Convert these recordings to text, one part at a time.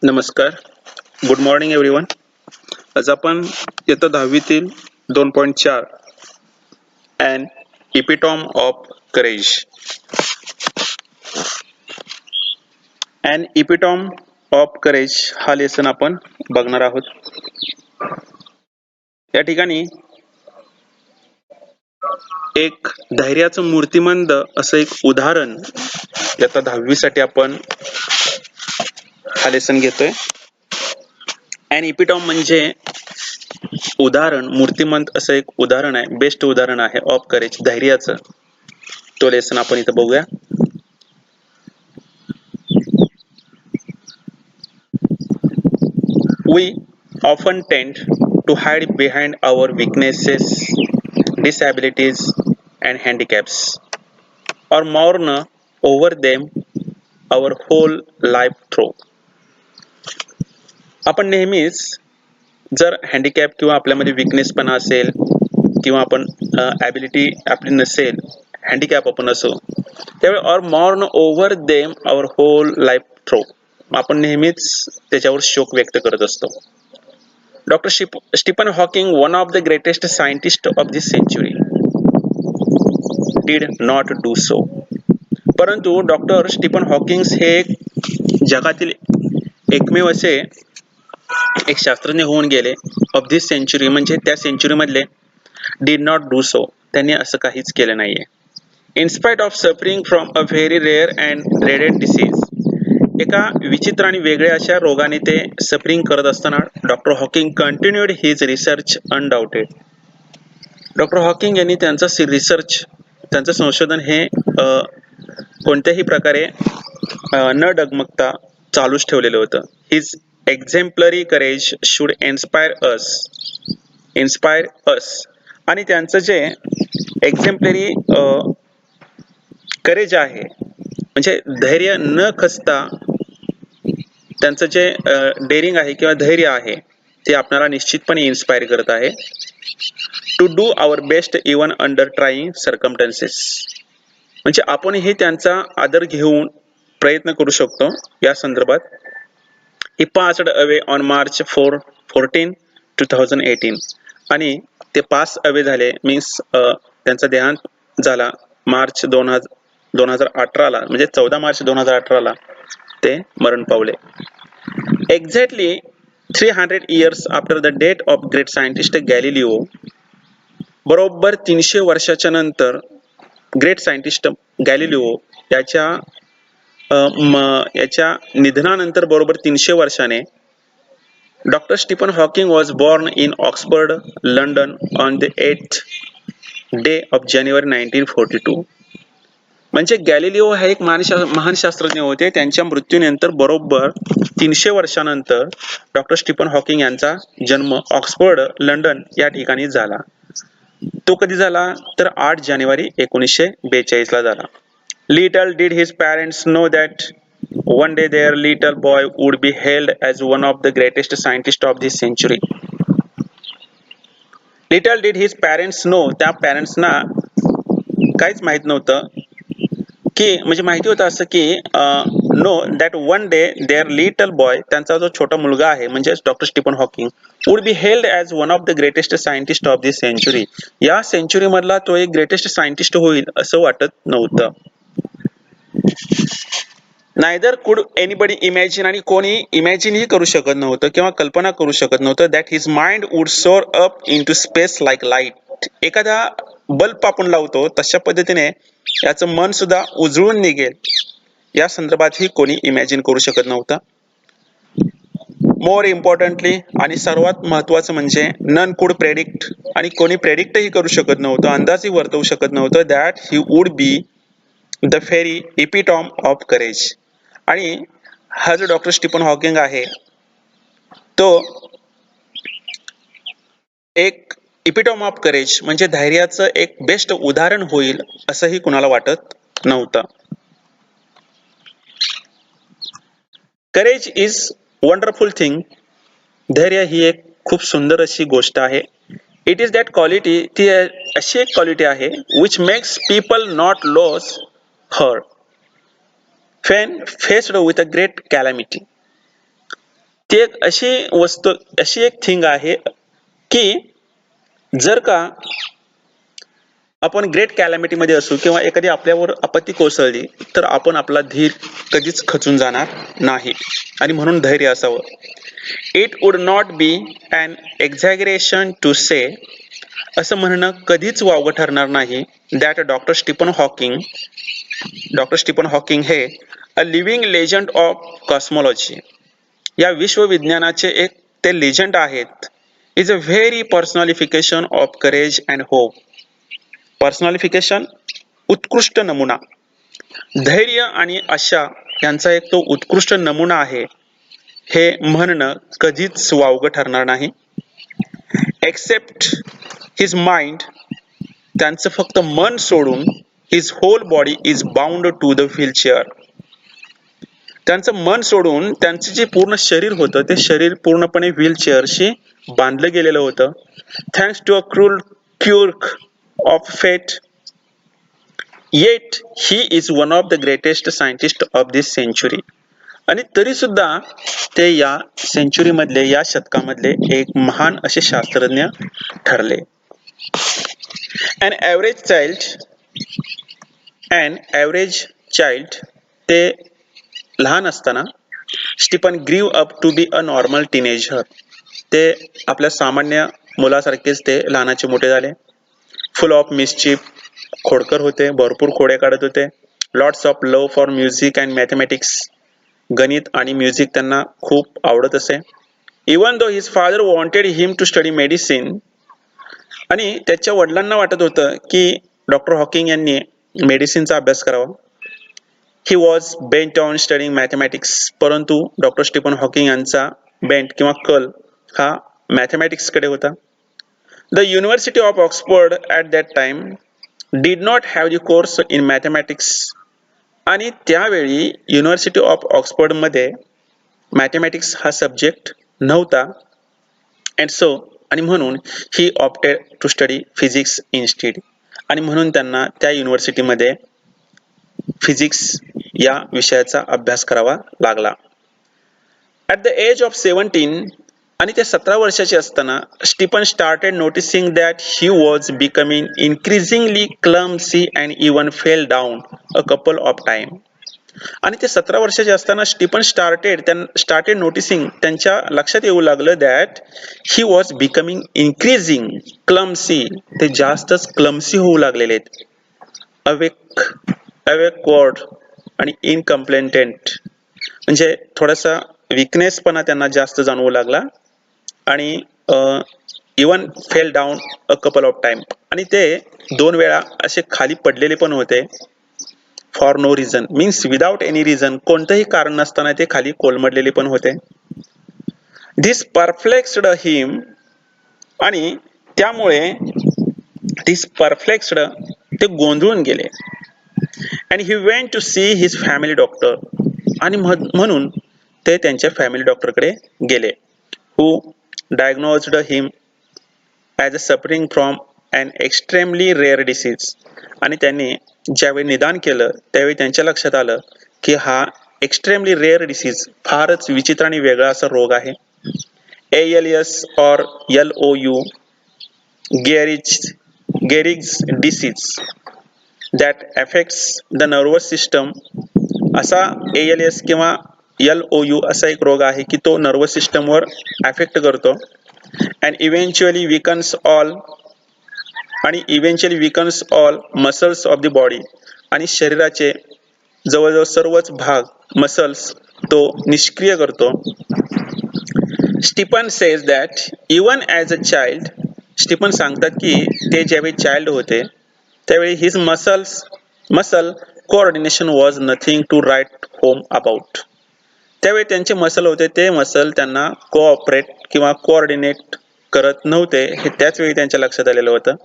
नमस्कार. Good morning everyone. आज आपण इयत्ता 10वीतील 2.4 and epitome of courage and epitome of courage हा लेसन आपण बघणार आहोत. या ठिकाणी एक धैर्याचं मूर्तिमंत असं एक उदाहरण इयत्ता 10वी साठी आपण हा लेसन घेतोय. अँड इपिटॉम म्हणजे उदाहरण, मूर्तिमंत असं एक उदाहरण आहे, बेस्ट उदाहरण आहे ऑफ करेज, धैर्याचं. तो लेसन आपण इथं बघूया. We often tend to hide behind our weaknesses, disabilities and handicaps, or mourn over them our whole life through. आपण नेहमीच जर हँडिकॅप किंवा आपल्यामध्ये विकनेसपणा असेल किंवा आपण ॲबिलिटी आपली नसेल, हँडिकॅप आपण असो, त्यावेळी or mourn over them our whole life through, आपण नेहमीच त्याच्यावर शोक व्यक्त करत असतो. Doctor Stephen Hawking, one of the greatest scientist of this century, did not do so. परंतु डॉक्टर स्टीफन हॉकिंग्स हे जगातील एकमेव असे एक शास्त्रज्ञ होऊन गेले ऑफ दिस सेंचुरी, म्हणजे त्या सेंचुरी मधले, डिड नॉट डू सो, त्यांनी असं काहीच केलं नाहीये. In spite of suffering from a very rare and dreaded disease, एका विचित्र आणि वेगळ्या अशा रोगाने ते सफरिंग करत असताना doctor Hawking continued his research undoubted. Doctor Hawking यांनी त्यांचा रिसर्च, त्यांचं संशोधन हे कोणत्याही प्रकारे न डगमगता चालूच ठेवलेलं होतं. हिज एक्झेम्पलरी करेज शुड इन्स्पायर अस, आणि त्यांचं जे एक्झेम्पलरी करेज आहे, म्हणजे धैर्य न खचता त्यांचं जे डेअरिंग आहे किंवा धैर्य आहे, ते आपल्याला निश्चितपणे इन्स्पायर करत आहे. To do our best even under trying circumstances, म्हणजे आपणही त्यांचा आदर घेऊन प्रयत्न करू शकतो या संदर्भात. ही पास्ड अवे ऑन मार्च 14, 2018, आणि ते पास अवे झाले, मीन्स त्यांचा देहांत झाला मार्च 2018ला, म्हणजे 14 मार्च 2018ला ते मरण पावले. Exactly 300 years after the death of great scientist Galileo, बरोबर 300 वर्षाच्या नंतर ग्रेट सायंटिस्ट गॅलिलिओ याच्या निधनानंतर बरोबर 300 वर्षाने doctor Stephen Hawking was born in Oxford, London on the 8th day of January 1942. म्हणजे गॅलिलिओ हे एक महान शास्त्रज्ञ होते. त्यांच्या मृत्यूनंतर बरोबर 300 वर्षानंतर डॉक्टर स्टीफन हॉकिंग यांचा जन्म ऑक्सफर्ड, लंडन या ठिकाणी झाला. तो कधी झाला तर 8 जानेवारी 1942 ला झाला. Little did his parents know that one day their little boy would be hailed as one of the greatest scientist of this century. Little did his parents know, त्या पॅरेंट्सना काहीच माहित नव्हतं की, म्हणजे माहिती होतं असं की know that one day their little boy, त्यांचा जो छोटा मुलगा आहे म्हणजे doctor Stephen Hawking, would be hailed as one of the greatest scientist of this century, या सेंचुरी मधला तो एक ग्रेटेस्ट सायंटिस्ट होईल असं वाटत नव्हतं. नायदर कुड एनीबडी इमॅजिन, आणि कोणी इमॅजिनही करू शकत नव्हतं किंवा कल्पना करू शकत नव्हतं that his mind would soar up into space like light. एखादा बल्ब आपण लावतो तशा पद्धतीने याचं मन सुद्धा उजळून निघेल, या संदर्भातही कोणी इमॅजिन करू शकत नव्हतं. मोर इम्पॉर्टंटली, आणि सर्वात महत्वाचं म्हणजे नन कुड प्रेडिक्ट, आणि कोणी प्रेडिक्टही करू शकत नव्हतं, अंदाजही वर्तवू शकत नव्हतं, that he would be the very epitome of courage. आणि हा जो डॉक्टर स्टीफन हॉकिंग आहे तो एक इपिटॉम ऑफ करेज, म्हणजे धैर्याचं एक बेस्ट उदाहरण होईल असंही कुणाला वाटत नव्हतं. करेज इज वंडरफुल थिंग, धैर्य ही एक खूप सुंदर अशी गोष्ट आहे. इट इज दॅट क्वालिटी, ती अशी एक क्वालिटी आहे which makes people not loss her when faced with a great calamity. ती एक अशी वस्तू, अशी एक थिंग आहे की जर का आपण ग्रेट कॅलॅमिटी मध्ये असू किंवा एखादी आपल्यावर आपत्ती कोसळली तर आपण आपला धीर कधीच खचून जाणार नाही आणि म्हणून धैर्य असावं. It would not be an exaggeration to say, असं म्हणणं कधीच वावगं ठरणार नाही, दॅट डॉक्टर स्टीफन हॉकिंग हे a living legend of cosmology, या विश्वविज्ञानाचे एक ते लेजंड आहेत, is a very personification of courage and hope. Personification, उत्कृष्ट नमुना, धैर्य आणि आशा यांचा एक तो उत्कृष्ट नमुना आहे, हे म्हणणं कधीच वावगं ठरणार नाही. एक्सेप्ट हिज माइंड, त्यांचं फक्त मन सोडून, his whole body is bound to the wheelchair, त्यांचं मन सोडून त्यांचं जे पूर्ण शरीर होतं ते शरीर पूर्णपणे व्हीलचेअरशी बांधलं गेलेलं होतं. Thanks to a quirk of fate, yet he is one of the greatest scientist of this century. आणि तरी सुद्धा ते या सेंचुरी मधले, या शतकामधले एक महान असे शास्त्रज्ञ ठरले. अन ॲव्हरेज चाइल्ड, ते लहान असताना Stephen grew up to be a normal teenager, ते आपल्या सामान्य मुलासारखेच ते लहानाचे मोठे झाले. फुल ऑफ मिसचिफ, खोडकर होते, भरपूर खोडे काढत होते. Lots of love for music and mathematics, गणित आणि म्युझिक त्यांना खूप आवडत असे. Even though his father wanted him to study medicine, आणि त्याच्या वडिलांना वाटत होतं की डॉक्टर हॉकिंग यांनी मेडिसिनचा अभ्यास करावा. He was bent on studying mathematics, परंतु डॉक्टर स्टीफन हॉकिंग यांचा बेंट किंवा कल हा मॅथमॅटिक्सकडे होता. The university of Oxford at that time did not have the course in mathematics, आणि त्यावेळी युनिव्हर्सिटी ऑफ ऑक्सफर्डमध्ये मॅथमॅटिक्स हा सब्जेक्ट नव्हता. अँड सो, आणि म्हणून he opted to study physics instead, आणि म्हणून त्यांना त्या युनिव्हर्सिटीमध्ये फिजिक्स या विषयाचा अभ्यास करावा लागला. ॲट द एज ऑफ 17, आणि ते 17 वर्षाचे असताना Stephen started noticing that he was becoming increasingly clumsy and even fell down a couple of time. आणि ते 17 वर्षाचे असताना स्टीफन स्टार्टेड नोटिसिंग, त्यांच्या लक्षात येऊ लागलं that he was becoming increasing clumsy, ते जास्तच क्लमसी होऊ लागलेले आहेत. अवेकवर्ड आणि इनकम्प्लेंटेंट, म्हणजे थोडासा विकनेसपणा त्यांना जास्त जाणवू लागला. आणि even fell down a couple of time, आणि ते 2 वेळा असे खाली पडलेले पण होते. For no reason, means without any reason, कोणतंही कारण नसताना ते खाली कोलमडलेले पण होते. धिस परफ्लेक्स्ड हिम, आणि त्यामुळे धिस परफ्लेक्स्ड, ते गोंधळून गेले. And he went to see his family doctor, आणि म्हणून ते त्यांच्या फॅमिली डॉक्टरकडे गेले. Who diagnosed him as a suffering from an extremely rare disease, आणि त्यांनी ज्यावेळी निदान केलं त्यावेळी त्यांच्या लक्षात आलं की हा एक्स्ट्रीमली रेअर डिसीज, फारच विचित्र आणि वेगळा असा रोग आहे. ALS or LOU, Gehrig's disease, that affects the nervous system. असा ALS किंवा LOU असा एक रोग आहे की तो नर्वस सिस्टमवर अफेक्ट करतो. And eventually weakens all muscles of the body, आणि शरीराचे जवळजवळ सर्वच भाग, मसल्स, तो निष्क्रिय करतो. Stephen says that even as a child, Stephen सांगतात की ते ज्यावेळी चाइल्ड होते त्यावेळी his muscle coordination was nothing to write home about. त्यावेळी त्यांचे मसल होते, ते मसल त्यांना कोऑपरेट किंवा कोऑर्डिनेट करत नव्हते, हे त्याच वेळी त्यांच्या लक्षात आलेलं होतं.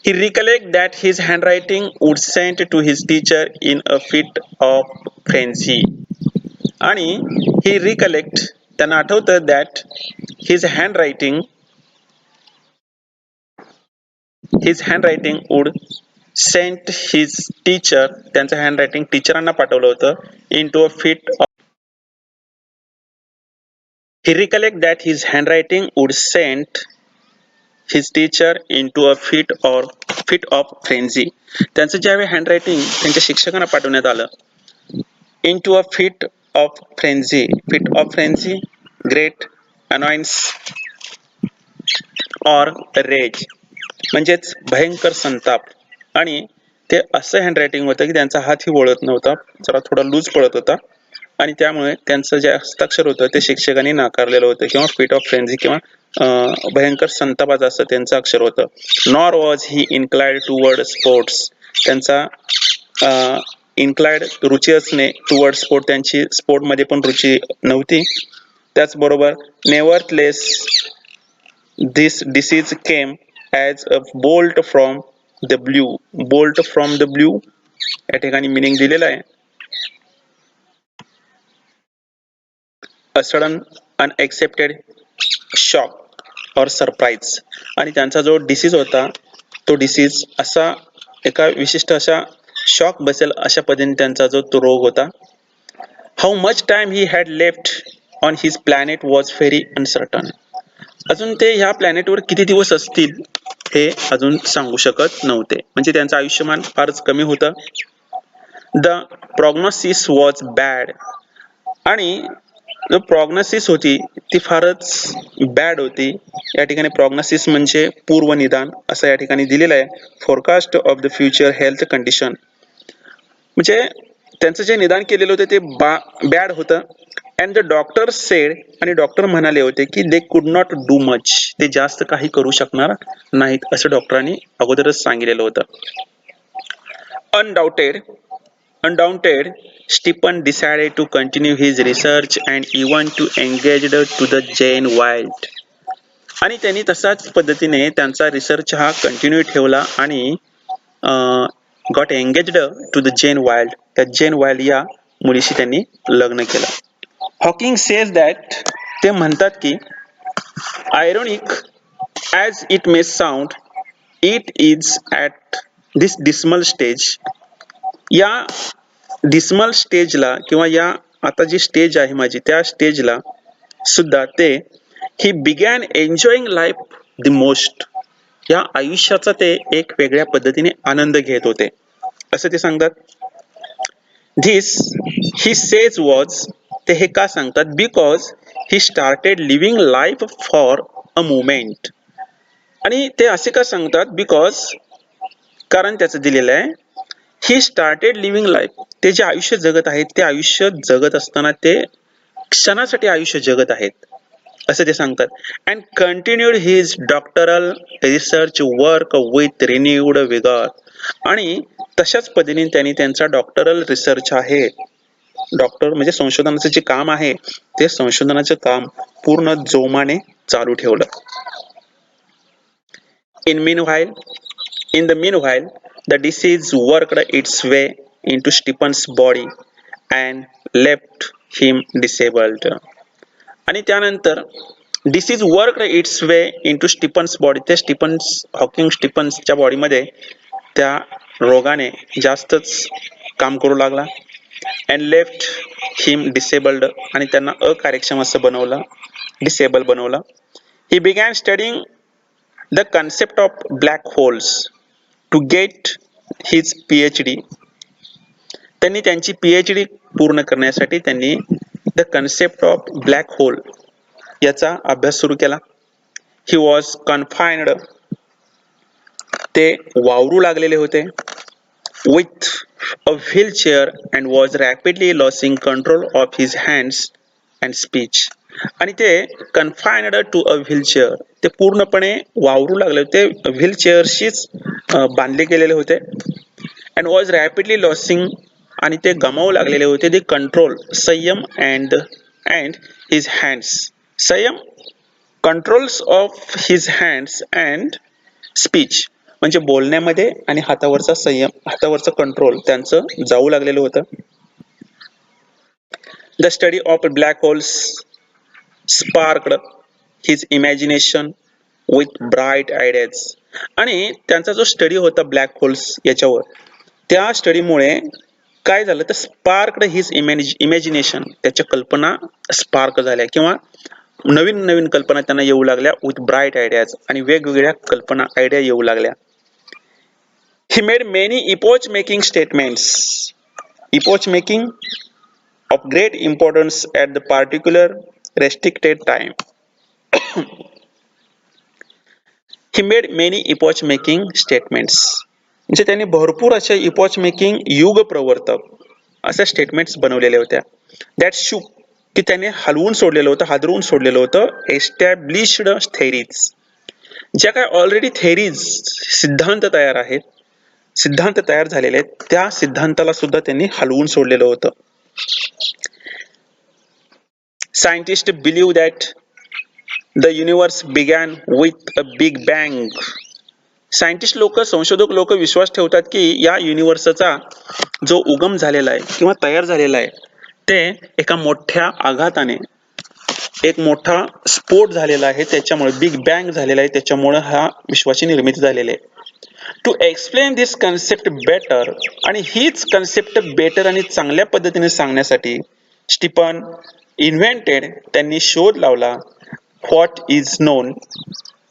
He recollect that his handwriting would send to his teacher in a fit of frenzy, आणि ही रिकलेक्ट, त्यांना आठवतं that his handwriting would send his teacher, त्यांचं हँडरायटिंग टीचरांना पाठवलं होतं, into a fit He recollect that his handwriting would send his teacher into a fit of frenzy. त्यांचं ज्यावेळी handwriting त्यांच्या शिक्षकांना पाठवण्यात आलं into a fit of frenzy, great annoyance or rage, म्हणजेच भयंकर संताप. आणि ते असं हँडरायटिंग होतं की त्यांचा हातही वळत नव्हता, जरा थोडा लूज पडत होता, आणि त्यामुळे त्यांचं जे हस्ताक्षर होतं ते शिक्षकांनी नाकारलेलं होतं, किंवा फिट ऑफ फ्रेंझी किंवा भयंकर संतापाचं असं त्यांचं अक्षर होतं. Nor was he inclined toward sports, त्यांचा इन्क्लाइड रुची असणे टुवर्ड स्पोर्ट, त्यांची स्पोर्टमध्ये पण रुची नव्हती. त्याचबरोबर nevertheless this disease came as a bolt from the blue. Bolt from the blue या ठिकाणी मिनिंग दिलेलं आहे, a sudden unexpected shock or surprise. आणि त्यांचा जो डिसीज होता तो डिसीज असा एका विशिष्ट अशा शॉक बसेल अशा पद्धतीने त्यांचा जो तो रोग होता. How much time he had left on his planet was very uncertain. अजून ते ह्या प्लॅनेटवर किती दिवस असतील हे अजून सांगू शकत नव्हते, म्हणजे त्यांचं आयुष्यमान फारच कमी होतं. द प्रॉग्नोसिस वॉज बॅड, आणि जो प्रॉग्नोसिस होती ती फारच बॅड होती. या ठिकाणी प्रॉग्नोसिस म्हणजे पूर्वनिदान असं या ठिकाणी दिलेलं आहे. Forecast of the future health condition, म्हणजे त्यांचं जे निदान केलेलं होतं ते बॅड होतं. अँड द डॉक्टर सेड, आणि डॉक्टर म्हणाले होते की they could not do much, ते जास्त काही करू शकणार नाहीत असं डॉक्टरांनी अगोदरच सांगितलेलं होतं. Undaunted, Stephen decided to continue his research and even to engage to the Jane Wild. आणि त्यांनी तसाच पद्धतीने त्यांचा रिसर्च हा कंटिन्यू ठेवला आणि got engaged to the Jane Wilde. त्या जेन वाइल्ड या मुलीशी त्यांनी लग्न केलं. हॉकिंग सेज दॅट, ते म्हणतात की ironic as it may sound, it is at this dismal stage. या डिस्मल स्टेजला किंवा या आता जी स्टेज आहे माझी त्या स्टेजला सुद्धा ते ही begin enjoying life the most, या आयुष्याचा ते एक वेगळ्या पद्धतीने आनंद घेत होते असं ते सांगतात. धिस ही सेज वॉज, ते हे का सांगतात, because he started living life for a moment. आणि ते असे का सांगतात, बिकॉज कारण त्याचं दिलेलं आहे, ही स्टार्टेड लिव्हिंग लाईफ, ते जे आयुष्य जगत आहेत ते आयुष्य जगत असताना ते क्षणासाठी आयुष्य जगत आहेत असं ते सांगतात. And continued his doctoral research work with renewed vigour, आणि तशाच पद्धतीने त्यांनी त्यांचा डॉक्टरल रिसर्च आहे, डॉक्टर म्हणजे संशोधनाचं जे काम आहे ते संशोधनाचं काम पूर्ण जोमाने चालू ठेवलं. In the meanwhile, the disease worked its way into Stephen's body and left him disabled. आणि त्यानंतर disease worked its way into Stephen's body, ते हॉकिंग स्टीफन्सच्या बॉडीमध्ये त्या रोगाने जास्तच काम करू लागला. अँड लेफ्ट हिम डिसेबल्ड, आणि त्यांना अकार्यक्षम असं बनवलं, डिसेबल बनवलं. He began studying the concept of black holes to get his PhD. त्यांनी त्यांची PhD पूर्ण करण्यासाठी त्यांनी the concept of black hole याचा अभ्यास सुरू केला. ही वॉज कन्फाइन्ड, ते वावरू लागलेले होते, with a wheelchair and was rapidly losing control of his hands and speech. आणि ते कन्फाइन्ड टू अ व्हीलचेअर, ते पूर्णपणे वावरू लागले होते, व्हीलचेअरशीच बांधले गेलेले होते. अँड वॉज रॅपिडली लॉसिंग, आणि ते गमावू लागलेले होते ते कंट्रोल, संयम अँड हिज हँड्स, संयम, controls of his hands and speech, म्हणजे बोलण्यामध्ये आणि हातावरचा संयम, हातावरचं कंट्रोल त्यांचं जाऊ लागलेलं होतं. The study of black holes sparked his imagination with bright ideas. आणि त्यांचा जो स्टडी होता ब्लॅक होल्स याच्यावर, त्या स्टडीमुळे काय झालं तर स्पार्क्ड हिज इमॅजिनेशन, त्याच्या कल्पना स्पार्क झाल्या किंवा नवीन नवीन कल्पना त्यांना येऊ लागल्या विथ ब्राईट आयडियाज आणि वेगवेगळ्या कल्पना आयडिया येऊ लागल्या. He made many epoch making statements. Epoch making of great importance at the particular restricted time. He made many epoch making statements. म्हणजे त्यांनी भरपूर अशा इपॉच मेकिंग युग प्रवर्तक अशा स्टेटमेंट्स बनवलेल्या होत्या. दॅट शू की त्याने हलवून सोडलेलं होतं, हादरवून सोडलेलं होतं एस्टॅब्लिश्ड थेरीज. ज्या काय ऑलरेडी थेरीज सिद्धांत तयार आहेत, सिद्धांत तयार झालेले आहेत, त्या सिद्धांताला सुद्धा त्यांनी हलवून सोडलेलं होतं. Scientist believe that the universe begin with a big bang. Scientist लोक, संशोधक लोक विश्वास ठेवतात की या युनिवर्सचा जो उगम झालेला आहे किंवा तयार झालेला आहे ते एका मोठ्या आघाताने, एक मोठा स्फोट झालेला आहे, त्याच्यामुळे बिग बँग झालेला आहे, त्याच्यामुळे हा विश्वाची निर्मिती झालेली आहे. To explain this concept better, आणि हीच कन्सेप्ट बेटर आणि चांगल्या पद्धतीने सांगण्यासाठी स्टीफन इन्व्हेंटेड, त्यांनी शोध लावला what is non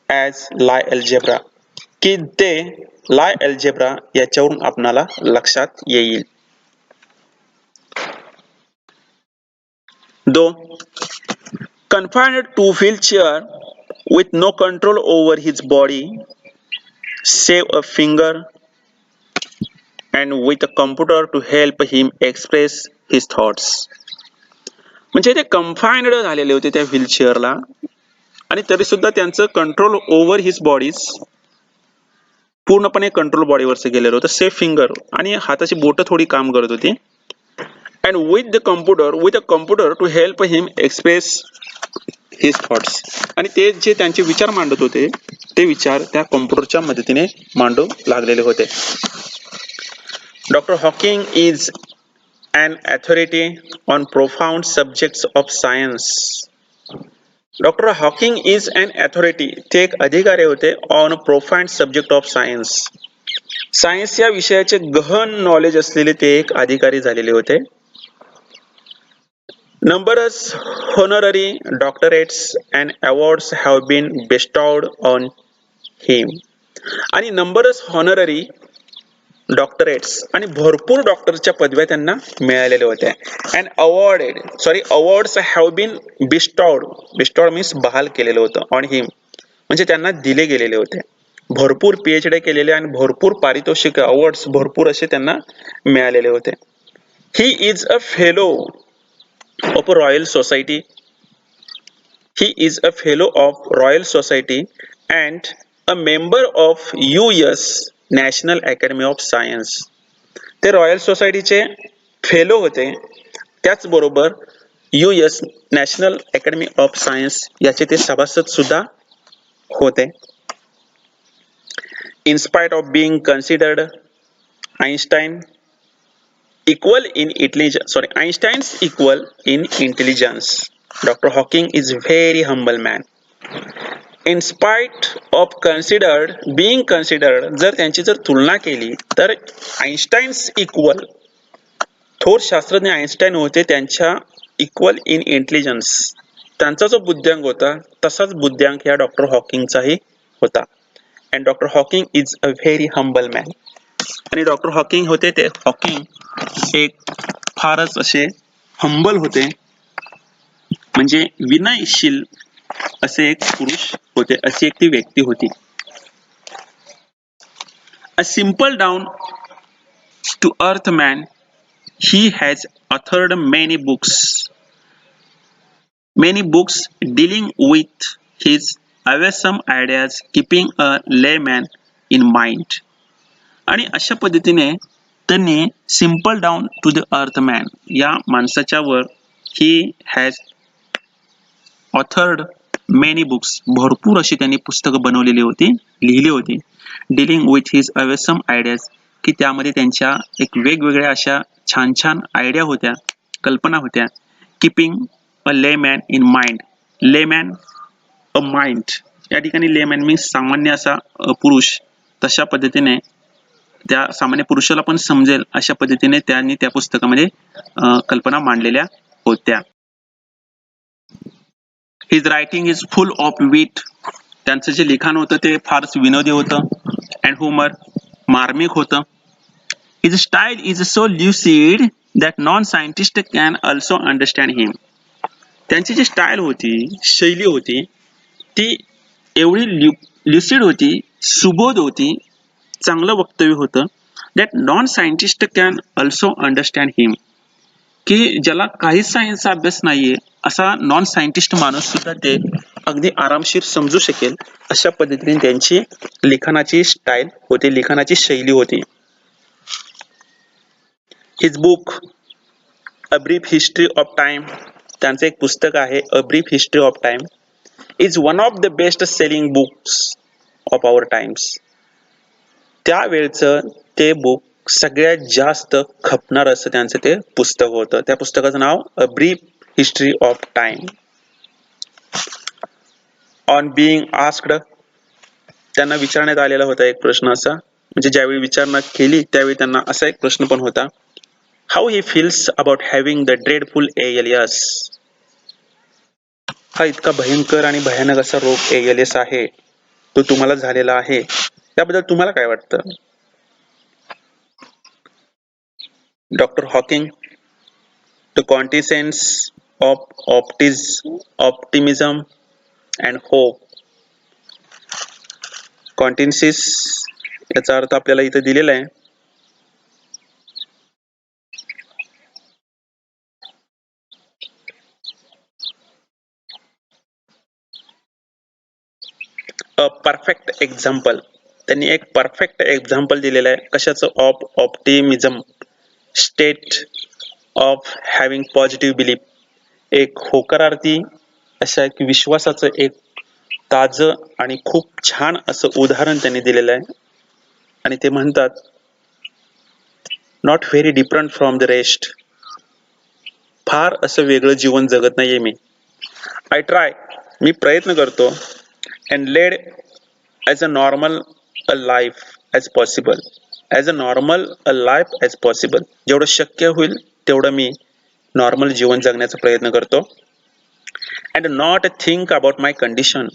as Lai algebra, की ते लाई अल्जेब्रा याच्यावरून आपणाला लक्षात येईल. दो confined to wheelchair with no control over his body save a finger and with a computer to help him express his thoughts. म्हणजे ते कन्फाइन्ड झालेले होते त्या व्हीलचेअरला आणि तरी सुद्धा त्यांचं कंट्रोल ओव्हर हिज बॉडीज पूर्णपणे कंट्रोल बॉडीवरच गेलेलं होतं. सेफ फिंगर आणि हाताची बोटं थोडी काम करत होती. And with a computer to help him express his thoughts, आणि ते जे त्यांचे विचार मांडत होते ते विचार त्या कॉम्प्युटरच्या मदतीने मांडू लागलेले होते. Doctor Hawking is an authority on profound subjects of science. Doctor Hawking is an authority, ते एक अधिकारी होते on profound subject of science. Science या विषयाचे गहन नॉलेज असलेले ते एक अधिकारी झालेले होते. Numerous honorary doctorates and awards have been bestowed on him. आणि numerous honorary डॉक्टरेट्स आणि भरपूर डॉक्टरच्या पदव्या त्यांना मिळालेल्या होत्या. And awards have been bestowed means बहाल केलेलं होतं ऑन हिम, म्हणजे त्यांना दिले गेलेले होते. भरपूर PhD केलेले आणि भरपूर पारितोषिक अवॉर्ड्स भरपूर असे त्यांना मिळालेले होते. He is a fellow of Royal Society. He is a fellow of Royal Society and a member of US National Academy of Science. ते रॉयल सोसायटीचे फेलो होते, त्याचबरोबर US National Academy of Science याचे ते सभासद सुद्धा होते. In spite of being considered Einstein equal in Einstein's equal in intelligence, doctor Hawking is very humble man. In spite of being considered, जर त्यांची जर तुलना केली तर आइन्स्टाईन्स इक्वल, थोर शास्त्रज्ञ आइन्स्टाईन होते त्यांच्या इक्वल इन इंटेलिजन्स, त्यांचा जो बुद्ध्यांक होता तसाच बुद्ध्यांक या डॉक्टर हॉकिंगचाही होता. And doctor Hawking is a very humble man. आणि डॉक्टर हॉकिंग होते ते हॉकिंग एक फारच असे हंबल होते, म्हणजे विनयशील असे एक पुरुष होते, अशी एक ती व्यक्ती होती. A simple down to earth man, he has authored many books dealing with his awesome ideas keeping a layman in mind. आणि अशा पद्धतीने त्यांनी simple down to the earth man या माणसाच्या वर he has authored many books, भरपूर अशी त्यांनी पुस्तकं बनवलेली होती, लिहिली होती. Dealing with his awesome ideas, की त्यामध्ये त्यांच्या एक वेगवेगळ्या अशा छान छान आयडिया होत्या, कल्पना होत्या. Keeping a layman in mind, layman a mind, या ठिकाणी लेमॅन मीन्स सामान्य असा पुरुष, तशा पद्धतीने त्या सामान्य पुरुषाला पण समजेल अशा पद्धतीने त्यांनी त्या पुस्तकामध्ये कल्पना मांडलेल्या होत्या. His writing is full of wit. त्यांचं जे लिखाण होतं ते फारच विनोदी होतं. अँड ह्युमर, मार्मिक होतं. His style is so lucid that non scientist can also understand him. त्यांची जी स्टाईल होती, शैली होती, ती एवढी ल्युसिड होती, सुबोध होती, चांगलं वक्तव्य होतं, that non scientist can also understand him. की ज्याला काहीच सायन्सचा अभ्यास नाहीये असा नॉन सायंटिस्ट माणूस सुद्धा ते अगदी आरामशीर समजू शकेल अशा पद्धतीने त्यांची लिखाणाची स्टाईल होती, लिखाणाची शैली होती. His book a brief history of time, त्यांचं एक पुस्तक आहे a brief history of time, is one of the best selling books of our times. त्यावेळचं ते बुक सगळ्यात जास्त खपणार असं त्यांचं ते पुस्तक होतं. त्या पुस्तकाचं नाव a brief history of time. On being asked, त्यांना विचारण्यात आलेला होता एक प्रश्न असा, म्हणजे ज्यावेळी विचारणा केली त्यावेळी त्यांना असा एक प्रश्न पण होता, how he feels about having the dreadful illness. हा इतका भयंकर आणि भयानक असा रोग एलियस आहे, तो तुम्हाला झालेला आहे, त्याबद्दल तुम्हाला काय वाटतं? Doctor Hawking, the quintessence of optimism and hope. quintessence याचा अर्थ आपल्याला इथे दिलेला आहे. अ परफेक्ट एक्झाम्पल, त्यांनी एक परफेक्ट एक्झाम्पल दिलेलं आहे कशाचं? Of optimism, state of having positive belief. एक होकारार्थी अशा एक विश्वासाचं एक ताजं आणि खूप छान असं उदाहरण त्यांनी दिलेलं आहे. आणि ते म्हणतात, not very different from the rest. फार असं वेगळं जीवन जगत नाहीये मी. आय ट्राय, मी प्रयत्न करतो, and led as a normal a life as possible. As a normal a life as possible, जेवढं शक्य होईल तेवढं मी नॉर्मल जीवन जगण्याचा प्रयत्न करतो. And not think about my condition,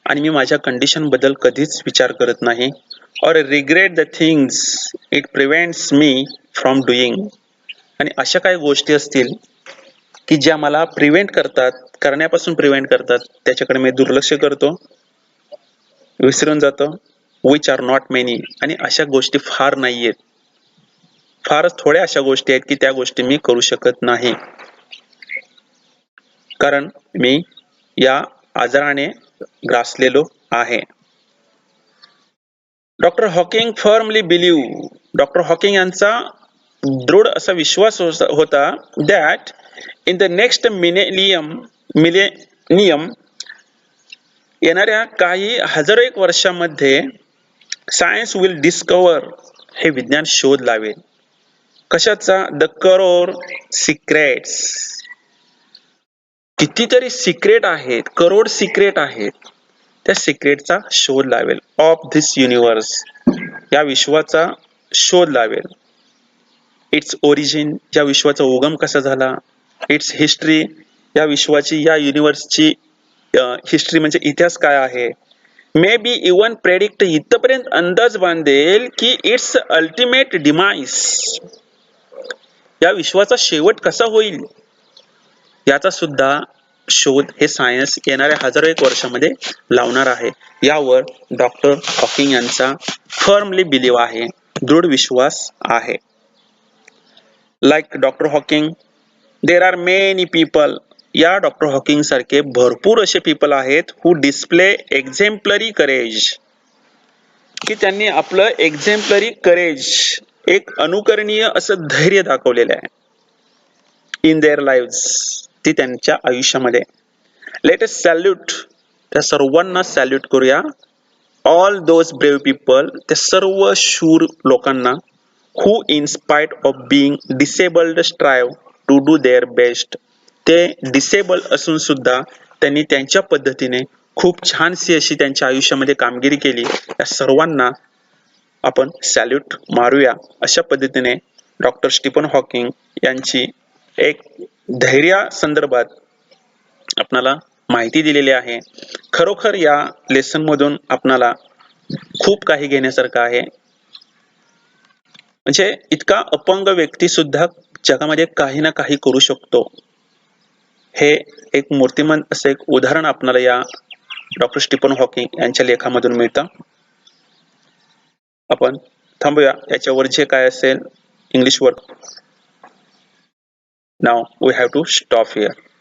आणि मी माझ्या कंडिशन बद्दल कधीच विचार करत नाही. Or regret the things it prevents me from doing. आणि अशा काही गोष्टी असतील की ज्या मला प्रिव्हेंट करतात, करण्यापासून प्रिव्हेंट करतात, त्याच्याकडे मी दुर्लक्ष करतो, विसरून जातो. विच आर नॉट मेनी, आणि अशा गोष्टी फार नाहीयेत, फारच थोड्या अशा गोष्टी आहेत की त्या गोष्टी मी करू शकत नाही, कारण मी या आजाराने ग्रासलेलो आहे. Doctor Hawking firmly believe, doctor Hawking यांचा दृढ असा विश्वास होता, that in the next millennium, येणाऱ्या काही हजारो एक वर्षामध्ये, सायन्स विल डिस्कवर, हे विज्ञान शोध लावेल. कशाचा? The crore secrets. कितीतरी सिक्रेट आहेत, करोड सिक्रेट आहेत, त्या सिक्रेटचा शोध लावेल. ऑफ धिस युनिवर्स, या विश्वाचा शोध लावेल. इट्स ओरिजिन, या विश्वाचा उगम कसा झाला. इट्स हिस्ट्री, या विश्वाची, या युनिवर्सची हिस्ट्री म्हणजे इतिहास काय आहे. मे बी इवन प्रेडिक्ट, इथपर्यंत अंदाज बांधेल की इट्स अल्टिमेट डिमाइस, या विश्वाचा शेवट कसा होईल याचा सुद्धा शोध हे सायन्स येणाऱ्या हजारो एक वर्षामध्ये लावणार आहे. यावर डॉक्टर हॉकिंग यांचा फर्मली बिलीव्ह आहे, दृढ विश्वास आहे. Like doctor Hawking, there are many people, या डॉक्टर हॉकिंग सारखे भरपूर असे पीपल आहेत हु डिस्प्ले एक्झेम्पलरी करेज, की त्यांनी आपलं एक्झेम्पलरी करेज, एक अनुकरणीय असं धैर्य दाखवलेलं आहे इन देअर लाईव्स, ती त्यांच्या आयुष्यामध्ये. लेट अस सॅल्यूट, त्या सर्वांना सॅल्यूट करूया. ऑल दोज ब्रेव्ह पीपल, त्या सर्व शूर लोकांना, who in spite of being disabled strive to do their best. ते डिसेबल असून सुद्धा त्यांनी त्यांच्या पद्धतीने खूप छानशी अशी त्यांच्या आयुष्यामध्ये कामगिरी केली. या सर्वांना आपण सॅल्यूट मारूया. अशा पद्धतीने डॉक्टर स्टीफन हॉकिंग यांची एक धैर्या संदर्भात आपणाला माहिती दिलेली आहे. खरोखर या लेसन मधून आपणाला खूप काही घेण्यासारखं आहे. म्हणजे इतका अपंग व्यक्ती सुद्धा जगामध्ये काही ना काही करू शकतो. हे एक मूर्तिमंत असे एक उदाहरण आपल्याला या डॉक्टर स्टीफन हॉकिंग यांच्या लेखामधून मिळतं. आपण थांबूया. याच्यावर जे काय असेल इंग्लिश वर. Now we have to stop here.